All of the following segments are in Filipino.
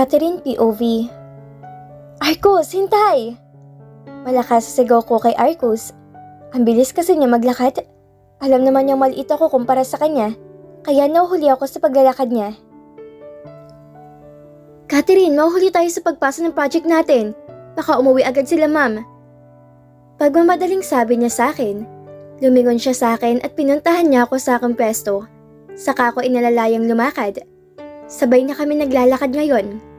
Catherine POV. Arcos, hintay! Malakas sa sigaw ko kay Arcos. Ang bilis kasi niya maglakad. Alam naman niyang maliit ako kumpara sa kanya, kaya nahuhuli ako sa paglalakad niya. Catherine, mahuhuli tayo sa pagpasa ng project natin. Baka umuwi agad sila, ma'am. Pagmamadaling sabi niya sa akin, lumingon siya sa akin at pinuntahan niya ako sa aking pwesto. Saka ako inalalayang lumakad. Sabay na kami naglalakad ngayon.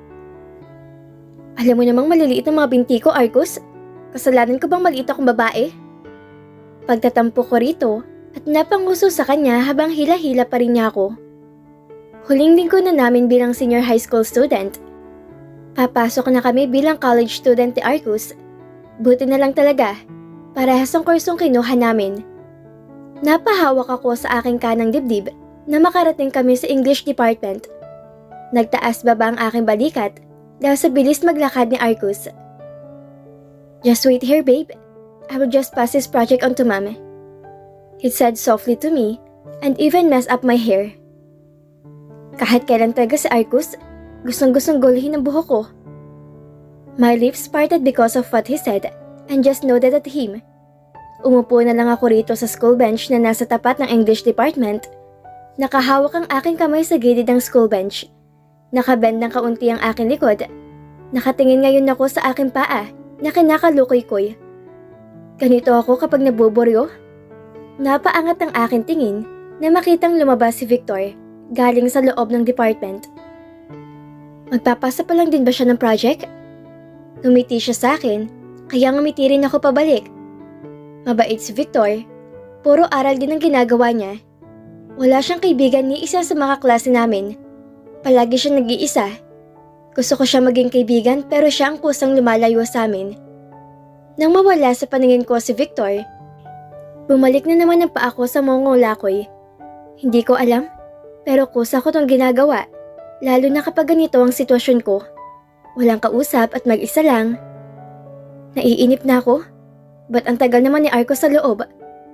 Alam mo namang maliliit ang mga binti ko, Arcos. Kasalanan ko bang maliit akong babae? Pagtatampo ko rito at napanguso sa kanya habang hila-hila pa rin niya ako. Huling linggo na namin bilang senior high school student. Papasok na kami bilang college student ni Arcos. Buti na lang talaga, parehas ang kursong kinuha namin. Napahawak ako sa aking kanang dibdib na makarating kami sa English department. Nagtaas baba ang aking balikat dahil sa bilis maglakad ni Arcos. Just wait here, babe. I will just pass this project on to mom. He said softly to me and even messed up my hair. Kahit kailan talaga si Arcos, gustong-gustong guluhin ang buhok ko. My lips parted because of what he said and just nodded at him. Umupo na lang ako rito sa school bench na nasa tapat ng English department. Nakahawak ang aking kamay sa gilid ng school bench. Nakabend ng kaunti ang aking likod. Nakatingin ngayon ako sa aking paa na kinakalukoy-koy. Ganito ako kapag nabuboryo. Napaangat ang aking tingin na makitang lumabas si Victor galing sa loob ng department. Magpapasa pa lang din ba siya ng project? Ngumiti siya sa akin, kaya ngumiti rin ako pabalik. Mabait si Victor. Puro aral din ang ginagawa niya. Wala siyang kaibigan ni isa sa mga klase namin. Palagi siya nag-iisa. Gusto ko siya maging kaibigan pero siya ang kusang lumalayo sa amin. Nang mawala sa paningin ko si Victor, bumalik na naman ang paa ko sa mongolakoy. Hindi ko alam, pero kusa ko tong ginagawa, lalo na kapag ganito ang sitwasyon ko. Walang kausap at mag-isa lang. Naiinip na ako. Ba't ang tagal naman ni Arcos sa loob?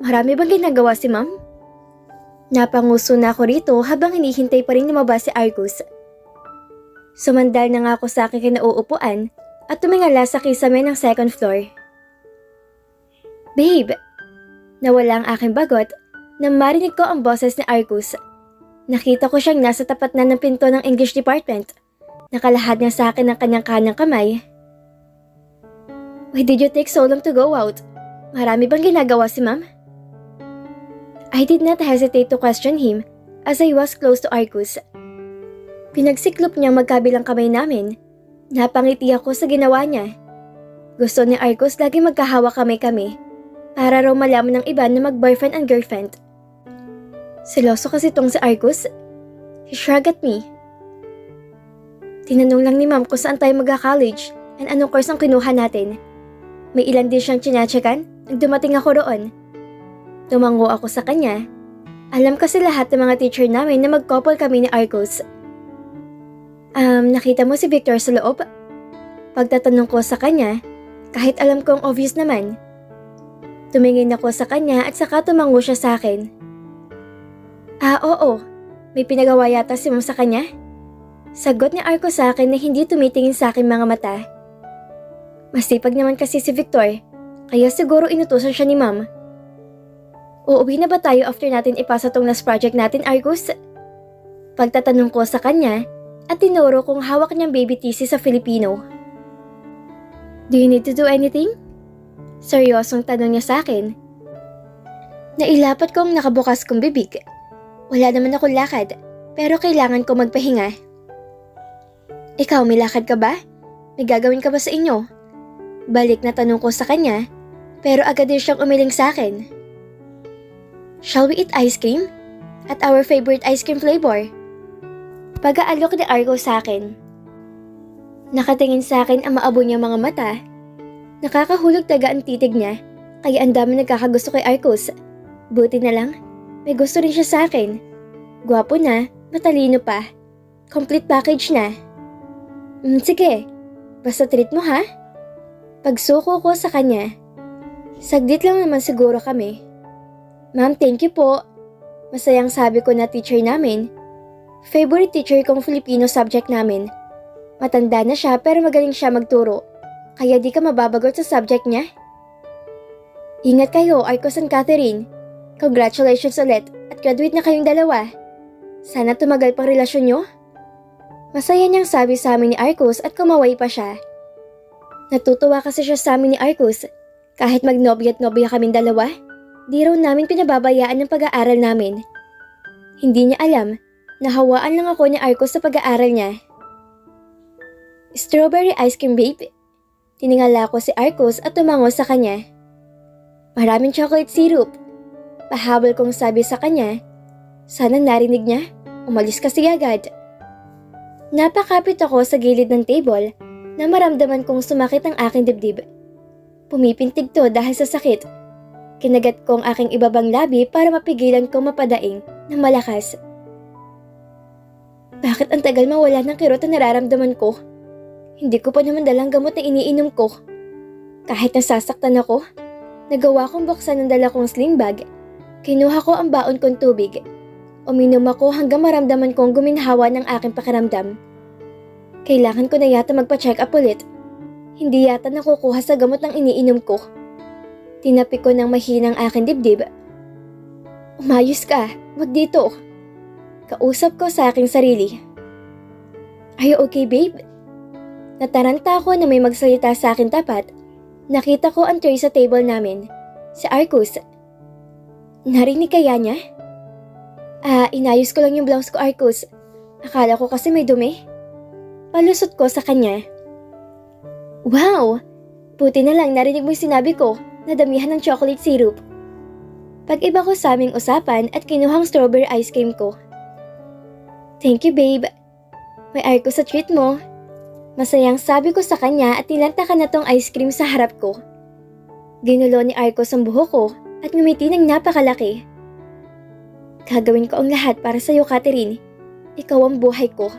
Marami bang ginagawa si ma'am? Napanguso na ako rito habang hinihintay pa rin lumabas si Arcos. Sumandal na nga ako sa aking kinauupuan at tumingala sa kisame ng second floor. Babe! Nawala ang aking bagot nang marinig ko ang boses ni Arcos. Nakita ko siyang nasa tapat na ng pinto ng English department. Nakalahad niya sa akin ng kanyang kanang kamay. Why did you take so long to go out? Marami bang ginagawa si ma'am? I did not hesitate to question him as I was close to Arcos. Pinagsiklop niyang magkabilang kamay namin. Napangiti ako sa ginawa niya. Gusto ni Arcos lagi magkahawak kami para raw malaman ng iba na mag-boyfriend and girlfriend. Seloso kasi tong si Arcos. He shrugged at me. Tinanong lang ni ma'am kung saan tayo magka-college and anong course ang kinuha natin. May ilan din siyang tsinatsakan nang dumating ako roon. Tumango ako sa kanya. Alam kasi lahat ng mga teacher namin na mag-couple kami ni Arcos. Nakita mo si Victor sa loob? Pagtatanong ko sa kanya, kahit alam kong obvious naman. Tumingin ako sa kanya at saka tumango siya sa akin. Oo. May pinagawa yata si ma'am sa kanya? Sagot ni Arcos sa akin na hindi tumitingin sa akin mga mata. Masipag naman kasi si Victor, kaya siguro inutusan siya ni ma'am. Uuwi na ba tayo after natin ipasa tong last project natin, Arcos? Pagtatanong ko sa kanya at tinuro kong hawak niyang baby thesis sa Filipino. Do you need to do anything? Seryosong tanong niya sa akin. Nailapat kong nakabukas kong bibig. Wala naman akong lakad, pero kailangan ko magpahinga. Ikaw, may lakad ka ba? May gagawin ka ba sa inyo? Balik na tanong ko sa kanya, pero agad din siyang umiling sa akin. Shall we eat ice cream? At our favorite ice cream flavor? Pag-aalok ni Arcos sa akin. Nakatingin sa akin ang maabo niyang mga mata. Nakakahulog taga ang titig niya, kaya ang dami nagkakagusto kay Arcos. Buti na lang, may gusto rin siya sa akin. Gwapo na, matalino pa. Complete package na. Sige, basta treat mo ha. Pagsuko ko sa kanya. Saglit lang naman siguro kami. Ma'am, thank you po. Masayang sabi ko na teacher namin. Favorite teacher kong Filipino subject namin. Matanda na siya pero magaling siya magturo. Kaya di ka mababagot sa subject niya. Ingat kayo, Arcos and Catherine. Congratulations ulit at graduate na kayong dalawa. Sana tumagal pang relasyon nyo. Masaya niyang sabi sa amin ni Arcos at kumaway pa siya. Natutuwa kasi siya sa amin ni Arcos. Kahit magnobya at nobya kaming dalawa, di raw namin pinababayaan ng pag-aaral namin. Hindi niya alam na hawaan lang ako ni Arcos sa pag-aaral niya. Strawberry ice cream, babe. Tiningala ko si Arcos at tumango sa kanya. Maraming chocolate syrup. Pahabol kong sabi sa kanya. Sana narinig niya. Umalis kasi agad. Napakapit ako sa gilid ng table na maramdaman kong sumakit ang aking dibdib. Pumipintig to dahil sa sakit. Kinagat ko ang aking ibabang labi para mapigilan kong mapadaing ng malakas. Bakit ang tagal mawala ng kirot na nararamdaman ko? Hindi ko pa naman dalang gamot na iniinom ko. Kahit nasasaktan ako, nagawa kong buksan ang dala kong sling bag. Kinuha ko ang baon kong tubig. Uminom ako hanggang maramdaman kong guminhawa ng aking pakiramdam. Kailangan ko na yata magpa-check up ulit. Hindi yata nakukuha sa gamot ng iniinom ko. Tinapi ko ng mahinang aking dibdib. Umayos ka, wag dito. Kausap ko sa aking sarili. Are you okay, babe? Nataranta ko na may magsalita sa akin tapat. Nakita ko ang tray sa table namin. Si Arcos. Narinig kaya niya? Inayos ko lang yung blouse ko, Arcos. Akala ko kasi may dumi. Palusot ko sa kanya. Wow! Buti na lang narinig mo yung sinabi ko na damihan ng chocolate syrup. Pag-iba ko sa aming usapan at kinuhang strawberry ice cream ko. Thank you, babe. May Arcos sa treat mo. Masayang sabi ko sa kanya at nilantakan na tong ice cream sa harap ko. Ginulo ni Arcos ang buhok ko at ngumiti ng napakalaki. Gagawin ko ang lahat para sa'yo, Catherine. Ikaw ang buhay ko.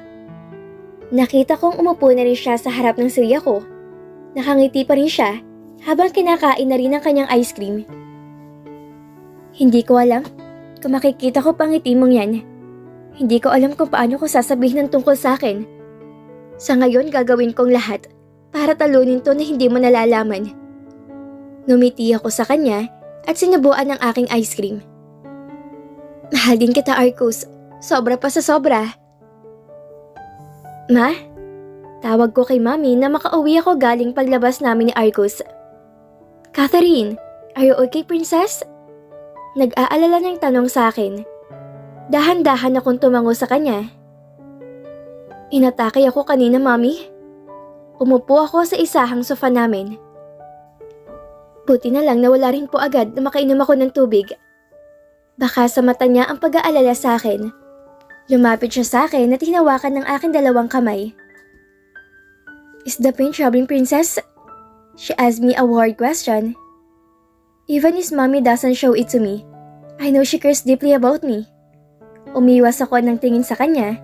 Nakita kong umupo na rin siya sa harap ng silya ko. Nakangiti pa rin siya habang kinakain na rin ang kanyang ice cream. Hindi ko alam kung makikita ko pang ngiti mong yan. Hindi ko alam kung paano ko sasabihin ng tungkol sa akin. Sa ngayon gagawin kong lahat para talunin to na hindi mo nalalaman. Ngumiti ako sa kanya at sinubuan ng aking ice cream. Mahal din kita, Arcos. Sobra pa sa sobra. Ma? Tawag ko kay Mami na makauwi ako galing paglabas namin ni Arcos. Catherine, are you okay, princess? Nag-aalala niyang tanong sa akin. Dahan-dahan akong tumango sa kanya. Inatake ako kanina, Mami. Umupo ako sa isahang sofa namin. Buti na lang na wala rin po agad na makainom ako ng tubig. Baka sa mata niya ang pag-aalala sa akin. Lumapit siya sa akin at hinawakan ng aking dalawang kamay. Is the pain troubling, princess? She asked me a worried question. Even his mommy doesn't show it to me. I know she cares deeply about me. Umiwas ako ng tingin sa kanya.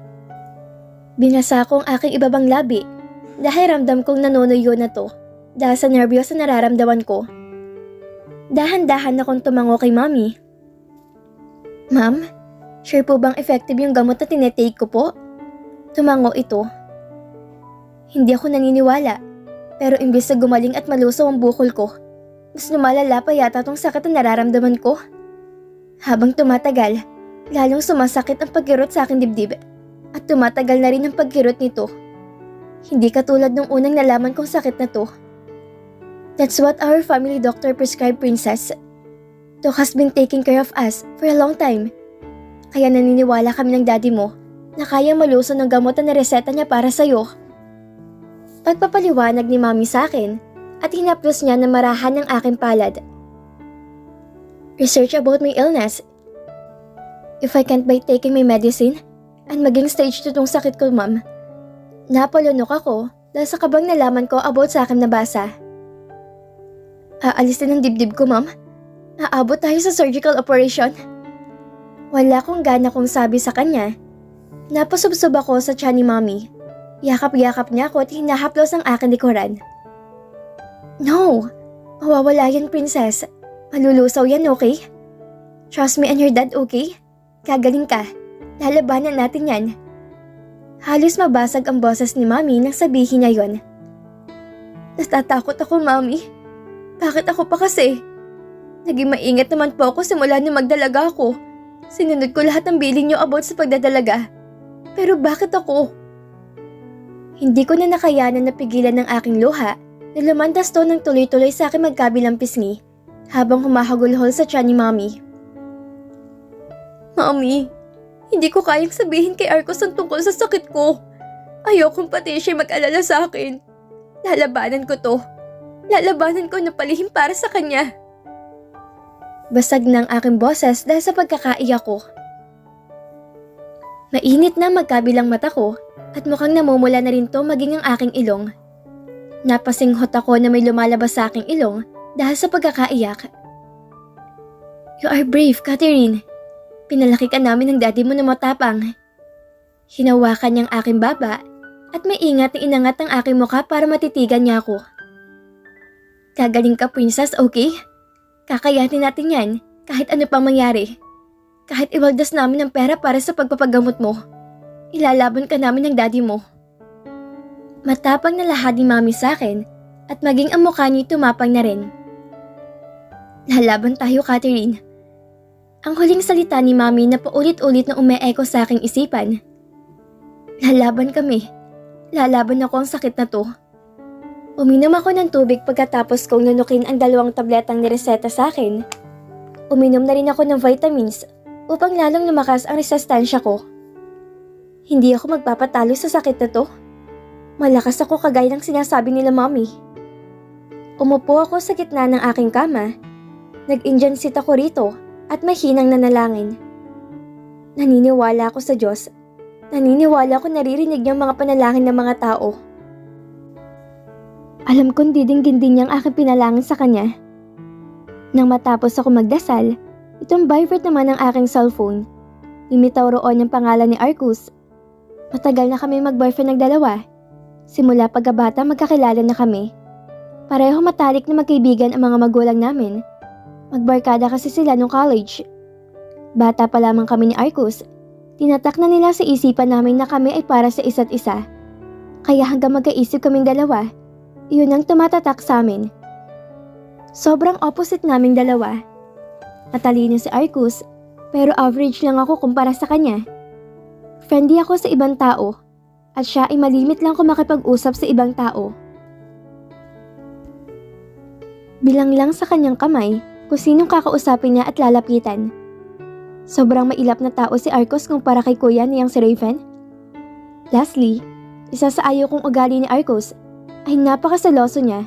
Binasa ko ang aking ibabang labi dahil ramdam kong nanonoyo na to dahil sa nervyos na nararamdaman ko. Dahan-dahan akong tumango kay Mami. Ma'am, sure po bang effective yung gamot na tinetake ko po? Tumango ito. Hindi ako naniniwala, pero imbes na gumaling at malusaw ang bukol ko, mas lumalala pa yata tong sakit na nararamdaman ko. Habang tumatagal, lalong sumasakit ang pagkirot sa aking dibdib at tumatagal na rin ang pagkirot nito. Hindi katulad nung unang nalaman kong sakit na to. That's what our family doctor prescribed, princess. Doc has been taking care of us for a long time. Kaya naniniwala kami ng daddy mo na kayang maluson ng gamot na reseta niya para sa'yo. Pagpapaliwanag ni Mami sa akin at hinaplos niya na marahan ng aking palad. Research about my illness. If I can't by taking my medicine and maging stage 2 tong sakit ko, ma'am. Napalunok ako dahil sa kabang nalaman ko about sa akin nabasa. Aalis din ang dibdib ko, ma'am. Aabot tayo sa surgical operation. Wala akong gana kong sabi sa kanya. Napasubsob ako sa tiyan ni Mami. Yakap-yakap niya ako at hinahaplos ang aking likuran. No! Mawawala yan, princess. Malulusaw yan, okay? Trust me and your dad, okay? Gagaling ka. Lalabanan natin yan. Halos mabasag ang boses ni Mami nang sabihin niya yon. Natatakot ako, Mami. Bakit ako pa kasi? Naging maingat naman po ako simula nung magdalaga ako. Sinunod ko lahat ng bilin niyo about sa pagdadalaga. Pero bakit ako? Hindi ko na nakayanan na pigilan ng aking luha na lumandas to ng tuloy-tuloy sa aking magkabilang pisngi habang humahagulhol sa tiyan ni Mami. Mami, hindi ko kayang sabihin kay Arcos ang tungkol sa sakit ko. Ayokong pati siya mag-alala sa akin. Lalabanan ko to. Lalabanan ko na palihim para sa kanya. Basag ng aking boses dahil sa pagkakaiyak ko. Mainit na magkabilang mata ko at mukhang namumula na rin to maging ang aking ilong. Napasinghot ako na may lumalabas sa aking ilong dahil sa pagkakaiyak. You are brave, Catherine. Pinalaki ka namin ng daddy mo na matapang. Hinawakan niyang aking baba at may ingat na inangat ang aking mukha para matitigan niya ako. Gagaling ka, princess, okay? Kakayanin natin yan kahit ano pang mangyari. Kahit iwaldas namin ng pera para sa pagpapagamot mo. Ilalaban ka namin ng daddy mo. Matapang na lahat ni Mami sa akin at maging ang mukha niya tumapang na rin. Lalaban tayo, Catherine. Ang huling salita ni Mami na paulit-ulit na ume-echo sa aking isipan. Lalaban kami. Lalaban ako ang sakit na to. Uminom ako ng tubig pagkatapos kong nunukin ang 2 tabletang nireseta sa akin. Uminom na rin ako ng vitamins upang lalong lumakas ang resistensya ko. Hindi ako magpapatalo sa sakit na to. Malakas ako kagaya ng sinasabi nila, Mami. Umupo ako sa gitna ng aking kama. Nag-Indian sit ako rito at mahinang nanalangin. Naniniwala ako sa Diyos. Naniniwala ako naririnig niyang mga panalangin ng mga tao. Alam kong didinggin din niyang aking pinalangin sa Kanya. Nang matapos ako magdasal, itong vibrate naman ang aking cellphone. Lumitaw roon ang pangalan ni Arcos. Matagal na kami mag-boyfriend ng dalawa. Simula pagkabata magkakilala na kami. Pareho matalik na magkaibigan ang mga magulang namin. Magbarkada kasi sila nung college. Bata pa lamang kami ni Arcos, tinatak na nila sa isipan namin na kami ay para sa isa't isa. Kaya hanggang magkaisip kaming dalawa, iyon ang tumatatak sa amin. Sobrang opposite naming dalawa. Matalino si Arcos, pero average lang ako kumpara sa kanya. Friendly ako sa ibang tao, at siya ay malimit lang kung makipag-usap sa ibang tao. Bilang lang sa kanyang kamay kung sinong kakausapin niya at lalapitan. Sobrang mailap na tao si Arcos kumpara kay kuya niyang si Raven. Lastly, isa sa ayaw kong ugali ni Arcos ay napakaseloso niya.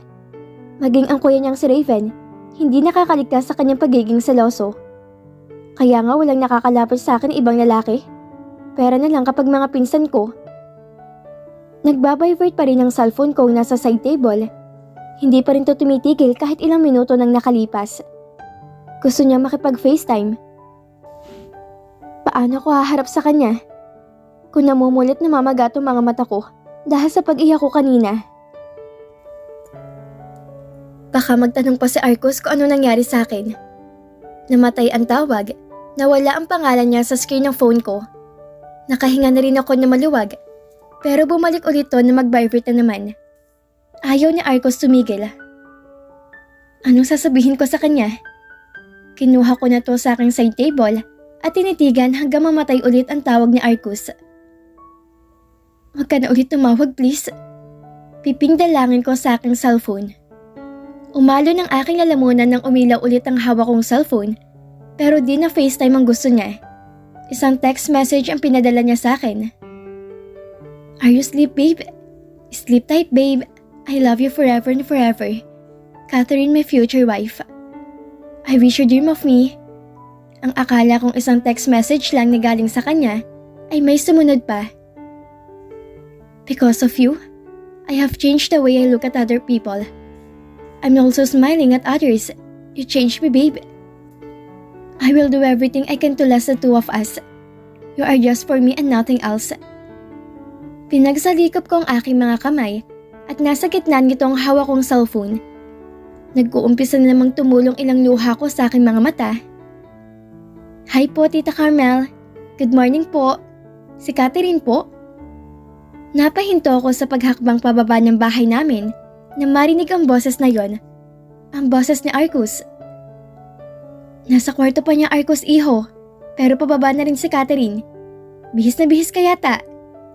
Maging ang kuya niyang si Raven, hindi nakakaligtas sa kanyang pagiging seloso. Kaya nga walang nakakalapit sa akin ibang lalaki. Pera na lang kapag mga pinsan ko. Nagbabibrate pa rin ang cellphone ko nasa side table. Hindi pa rin to tumitigil kahit ilang minuto nang nakalipas. Gusto niya makipag-FaceTime. Paano ko haharap sa kanya? Kung namumulit na mamagat ang mga mata ko dahil sa pag-iyak ko kanina. Baka magtanong pa si Arcos kung ano nangyari sa akin. Namatay ang tawag, nawala ang pangalan niya sa screen ng phone ko. Nakahinga na rin ako na maluwag, pero bumalik ulit to na mag-vibrate na naman. Ayaw ni Arcos tumigil. Anong sasabihin ko sa kanya? Kinuha ko na to sa aking side table at tinitigan hanggang mamatay ulit ang tawag ni Arcos. Huwag ka na ulit tumawag, please. Pipingdalangin ko sa aking cellphone. Umalo ng aking lalamunan nang umilaw ulit ang hawak kong cellphone, pero di na FaceTime ang gusto niya. Isang text message ang pinadala niya sa akin. Are you asleep, babe? Sleep tight, babe. I love you forever and forever. Catherine, my future wife. I wish you dream of me. Ang akala kong isang text message lang na galing sa kanya ay may sumunod pa. Because of you, I have changed the way I look at other people. I'm also smiling at others. You changed me, babe. I will do everything I can to last the two of us. You are just for me and nothing else. Pinagsalikop ko ang aking mga kamay at nasa gitna nito ang hawak kong cellphone. Nag-uumpisa na namang tumulong ilang luha ko sa aking mga mata. Hi po, Tita Carmel. Good morning po. Si Catherine po. Napahinto ako sa paghakbang pababa ng bahay namin na marinig ang boses na yon. Ang boses ni Arcus. Nasa kwarto pa niya Arcus iho, pero pababa na rin si Catherine. Bihis na bihis ka yata.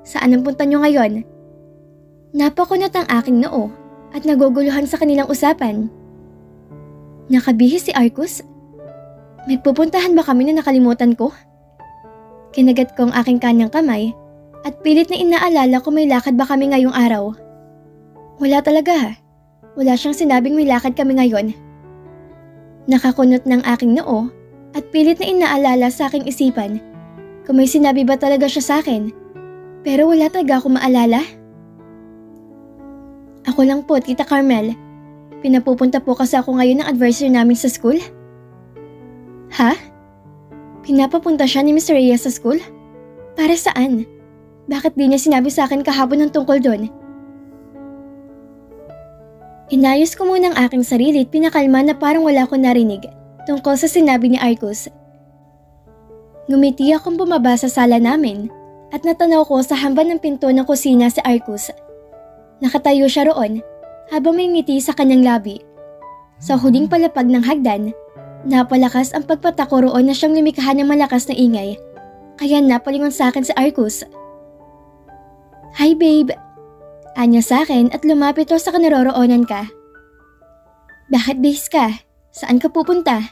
Saan ang punta niyo ngayon? Napakunot ang aking noo at naguguluhan sa kanilang usapan. Nakabihis si Arcus? May pupuntahan ba kami na nakalimutan ko? Kinagat ko ang aking kanyang kamay at pilit na inaalala kung may lakad ba kami ngayong araw. Wala talaga. Wala siyang sinabing may lakad kami ngayon. Nakakunot ng aking noo at pilit na inaalala sa aking isipan kung may sinabi ba talaga siya sa akin. Pero wala talaga akong maalala. Ako lang po, Tita Carmel. Pinapupunta po kasi ako ngayon ng advisory namin sa school. Ha? Pinapapunta siya ni Miss Reyes sa school? Para saan? Bakit di niya sinabi sa akin kahapon ng tungkol doon? Inayos ko muna ang aking sarili at pinakalma na parang wala akong narinig tungkol sa sinabi ni Arcus. Ngumiti akong bumaba sa sala namin at natanaw ko sa hamban ng pinto ng kusina si Arcus. Nakatayo siya roon habang may ngiti sa kanyang labi. Sa huling palapag ng hagdan, napalakas ang pagpatako roon na siyang lumikha ng malakas na ingay. Kaya napalingon sa akin si Arcus. Hi babe, anya sa akin at lumapit ako sa kanaroroonan ka. Bakit bihis ka? Saan ka pupunta?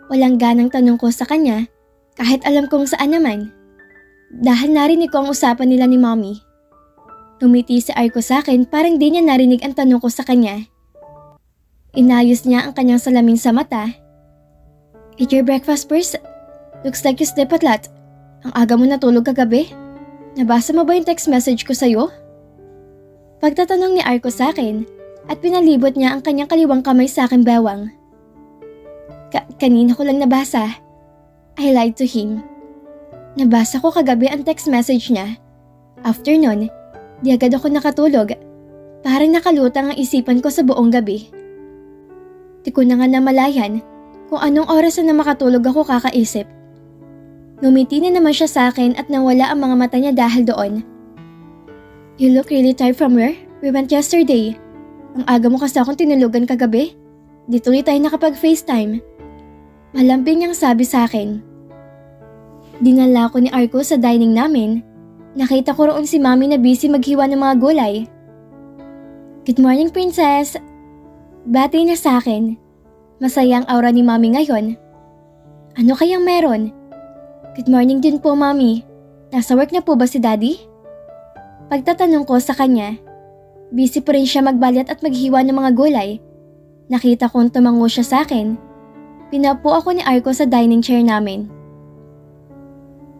Walang ganang tanong ko sa kanya kahit alam kong saan naman. Dahil narinig ko ang usapan nila ni Mommy. Tumiti si Arcus sa akin parang di niya narinig ang tanong ko sa kanya. Inayos niya ang kanyang salamin sa mata. Eat your breakfast first. Looks like you slept a lot. Ang aga mo natulog kagabi. Nabasa mo ba yung text message ko sa'yo? Pagtatanong ni Arcus sa akin at pinalibot niya ang kanyang kaliwang kamay sa aking bewang. Kanina ko lang nabasa. I lied to him. Nabasa ko kagabi ang text message niya. After nun, di agad ako nakatulog. Parang nakalutang ang isipan ko sa buong gabi. Di ko na nga namalayan kung anong oras na makatulog ako kakaisip. Ngumiti na naman siya sa akin at nawala ang mga mata niya dahil doon. You look really tired from where we went yesterday. Ang aga mo kasi akong tinulugan kagabi. Di tuloy tayo nakapag-FaceTime. Malambing niyang sabi sa akin. Dinala ko ni Arcus sa dining namin. Nakita ko roon si Mommy na busy maghiwa ng mga gulay. Good morning, Princess. Bati niya sa akin. Masaya ang aura ni Mommy ngayon. Ano kayang meron? Good morning din po, Mommy. Nasa work na po ba si Daddy? Pagtatanong ko sa kanya, busy pa rin siya magbalat at maghiwa ng mga gulay. Nakita kong tumango siya sa akin. Pinapo ako ni Arcus sa dining chair namin.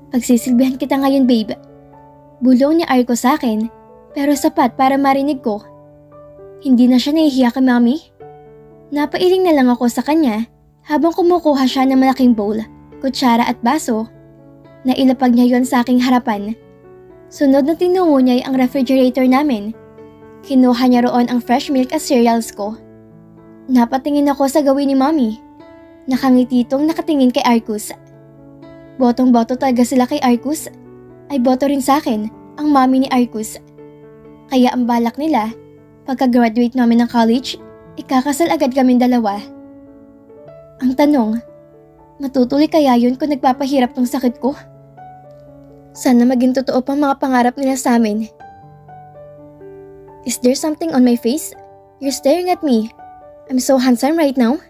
Pagsisilbihan kita ngayon, babe. Bulong ni Arcus sa akin, pero sapat para marinig ko. Hindi na siya nahihiya kay Mommy. Napailing na lang ako sa kanya habang kumukuha siya ng malaking bowl, kutsara at baso. Nailapag niya yon sa aking harapan. Sunod na tinungo niya ang refrigerator namin. Kinuha niya roon ang fresh milk at cereals ko. Napatingin ako sa gawin ni Mommy. Nakangiti itong nakatingin kay Arcus. Botong-boto talaga sila kay Arcus. Ay boto rin sa akin, ang Mommy ni Arcus. Kaya ang balak nila, pagka-graduate namin ng college, ikakasal agad kaming dalawa. Ang tanong, matutuloy kaya yun kung nagpapahirap tong sakit ko? Sana maging totoo pang mga pangarap nila sa amin. Is there something on my face? You're staring at me. I'm so handsome right now.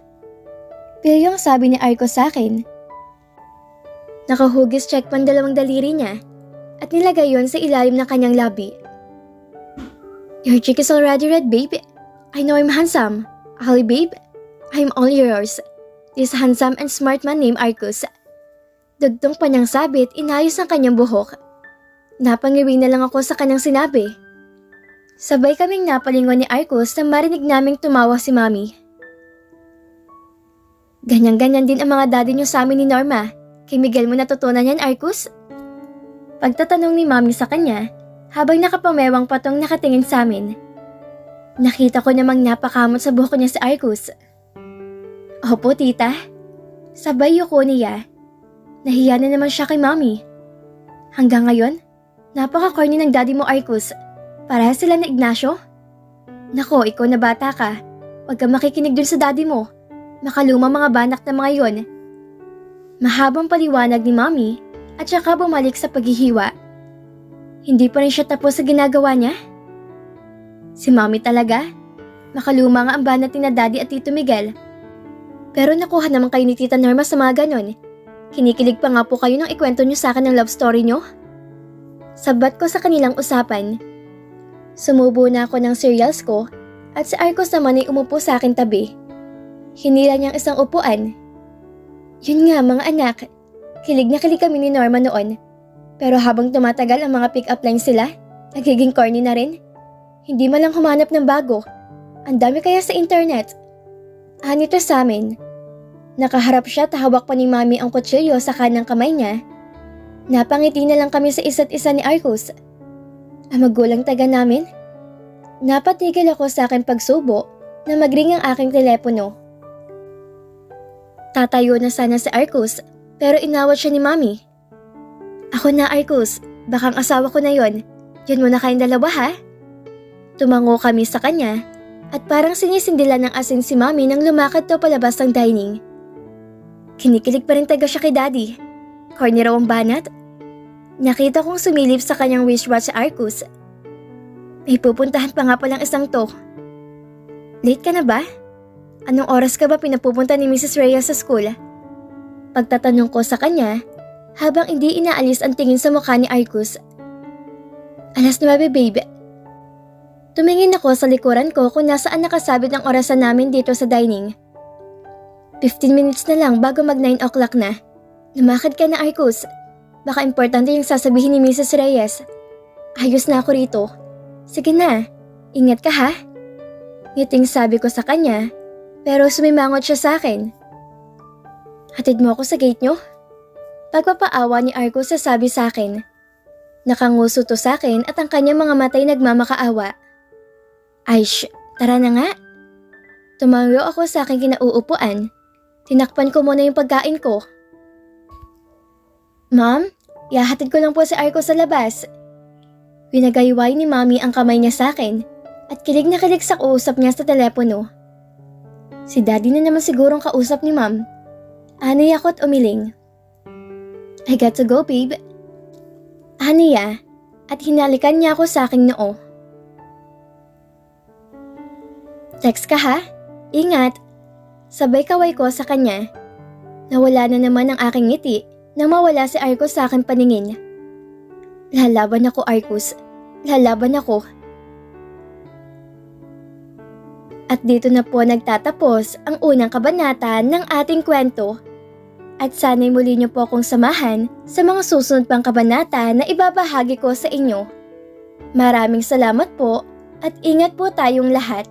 Pero yung sabi ni Arcus sa akin. Nakahugis check pan dalawang daliri niya at nilagay yon sa ilalim ng kanyang labi. Your cheek is already red, babe. I know I'm handsome. Holly, babe, I'm all yours. This handsome and smart man named Arcus. Dugtong pa niyang sabit, inayos ang kanyang buhok. Napangiwi na lang ako sa kanyang sinabi. Sabay kaming napalingon ni Arcus na marinig naming tumawa si Mommy. Ganyan-ganyan din ang mga daddy niyo sa amin ni Norma. Kay Miguel mo natutunan yan, Arcus? Pagtatanong ni Mommy sa kanya, habang nakapamewang patong nakatingin sa amin. Nakita ko namang napakamot sa buhok niya si Arcus. Opo, tita. Sabay yuko niya. Nahiya na naman siya kay Mommy. Hanggang ngayon, Napaka-corny ng daddy mo, Arcus. Parehas sila na Ignacio? Nako, ikaw na bata ka. Huwag kang makikinig dun sa daddy mo. Makalumang mga banak na mga yon. Mahabang paliwanag ni Mommy at saka bumalik sa paghihiwa. Hindi pa rin siya tapos sa ginagawa niya? Si Mommy talaga? Makaluma nga ang banat ni na Daddy at Tito Miguel. Pero nakuha naman kayo ni Tita Norma sa mga ganon. Kinikilig pa nga po kayo nang ikwento niyo sa akin ng love story niyo? Sabat ko sa kanilang usapan. Sumubo na ako ng cereals ko at si Arcos naman ay umupo sa akin tabi. Hinila niyang isang upuan. Yun nga mga anak, kilig na kilig kami ni Norma noon. Pero habang tumatagal ang mga pick-up lines sila, nagiging corny na rin. Hindi man lang humanap ng bago. Ang dami kaya sa internet. Nito sa amin. Nakaharap siya at hawak pa ni Mami ang kutsilyo sa kanang kamay niya. Napangiti na lang kami sa isa't isa ni Arcos. Ang magulang taga namin. Napatigil ako sa aking pagsubo na magring ang aking telepono. Tatayo na sana si Arcos pero inawat siya ni Mami. Ako na Arcos, bakang asawa ko na yon. Yan muna kayong dalawa ha? Tumango kami sa kanya at parang sinisindilan ng asin si Mami nang lumakad to palabas ng dining. Kinikilig pa rin taga siya kay Daddy. Corny raw ang banat. Nakita kong sumilip sa kanyang wristwatch si Arcos. May pupuntahan pa nga palang isang to. Late ka na ba? Anong oras ka ba pinapupunta ni Mrs. Reyes sa school? Pagtatanong ko sa kanya, habang hindi inaalis ang tingin sa mukha ni Arcos. 9:00 babe. Tumingin ako sa likuran ko kung nasaan nakasabit ang orasan namin dito sa dining. 15 minutes na lang bago mag 9 o'clock na. Lumakad ka na Arcos. Baka importante yung sasabihin ni Mrs. Reyes. Ayos na ako rito. Sige na, ingat ka ha. Ngiting sabi ko sa kanya, pero sumimangot siya sa akin. Hatid mo ako sa gate nyo? Pagpapaawa ni Arcos sasabi sa akin. Nakanguso to sa akin at ang kanyang mga matay nagmamakaawa. Ay tara na nga. Tumayo ako sa aking kinauupuan. Tinakpan ko muna yung pagkain ko. Mom, ihahatid ko lang po si Arcos sa labas. Pinagayway ni Mami ang kamay niya sa akin at kilig na kilig sa kausap niya sa telepono. Si Daddy na naman sigurong kausap ni Mom. Anay ako at umiling. I got to go, babe. Aniya, at hinalikan niya ako sa aking noo. Text ka ha? Ingat. Sabay kaway ko sa kanya. Nawala na naman ang aking ngiti nang mawala si Arcos sa aking paningin. Lalaban ako, Arcos. Lalaban ako. At dito na po nagtatapos ang unang kabanata ng ating kwento. At sana'y muli niyo po akong samahan sa mga susunod pang kabanata na ibabahagi ko sa inyo. Maraming salamat po at ingat po tayong lahat.